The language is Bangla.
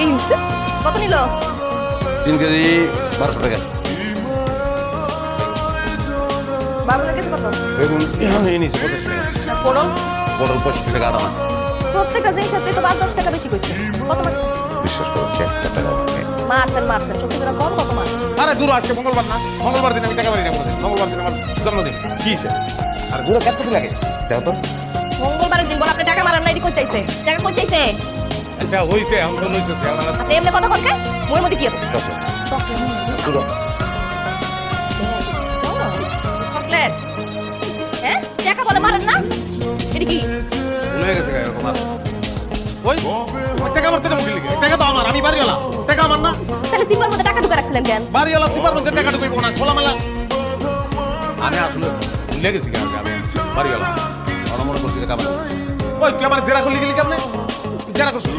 এই হইছে কত নিল 3 কেজি 1200 টাকা। বাবুর কাছে কত বেগুন এই নিচে 50 টাকা। পড়ল পটল 65 টাকা আনা। প্রত্যেকটা জিনিস তুই তো 5-10 টাকা বেশি কইছিস কত মারছিস বিশ্বাস করো 1 টাকা লাগে। মারছেন সত্যি করে কম কত মার আরে দূর আজকে মঙ্গলবার না, মঙ্গলবার দিন আমি টাকা পারি না কোনোদিন। মঙ্গলবার দিন আমার জন্মদিন। কি হইছে? আর গুলো কত লাগে দেখো তো। মঙ্গলবারের দিন বল আপনি টাকা মারান না এটি কই চাইছে টাকা কই চাইছে আচ্ছা হইছে, এখন তো হইছে। আপনি এমনি কথা কনকে মোর মধ্যে কি আছে চকলেট। চকলেট চকলেট হ্যাঁ টাকা বলে মারেন না এটি কি ভুলে গেছে গায়ে এরকম আর। ওই টাকা মারতে না মুখে লিখে। টাকা তো আমার, আমি বাড়িওয়ালা। টাকা আমার না। তাহলে সিপার মধ্যে টাকা ঢুকা রাখছিলেন কেন বাড়িওয়ালা সুপার মধ্যে টাকা ঢুকাইবো না, খোলামেলা। আমি আসলে ভুলে গেছি গায়ে, আমি বাড়িওয়ালা। আমার মনে করছি টাকা পাবো। ওই তুই আমার জেরা করলি গেলি কেমনে? জেরা করছিস